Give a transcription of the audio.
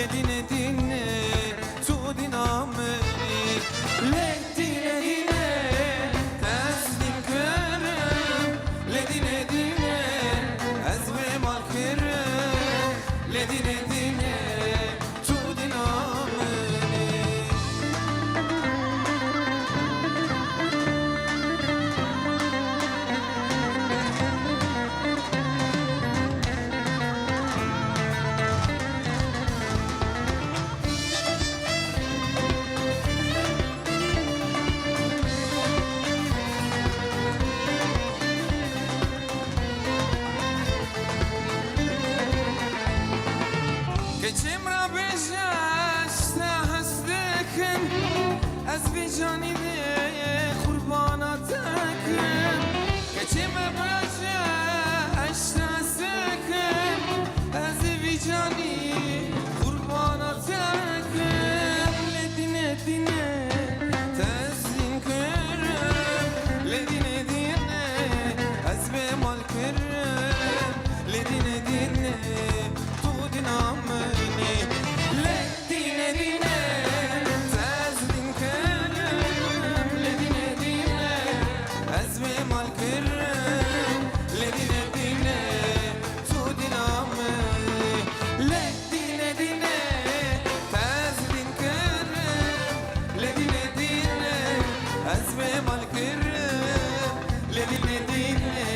لدينا دينا تودينا مني لدينا دينا تسليم كرم لدينا دينا أزمة مال كرم لدينا دينا تودينا مني كچم را بجشت هستکن از بیجانی قرباناتکن كچم را بجشت هستکن از بیجانی قرباناتکن لدینه دینه تسلیم کرم لدینه دینه از به مال کرم لدینه دینه تو دینامنی لدینه دینه تسلیم کرم لدینه دینه از به مال کرم لدینه دینه تو دینامنی لدینه دینه تسلیم کرم لدینه دینه از به مال کرم لدینه دینه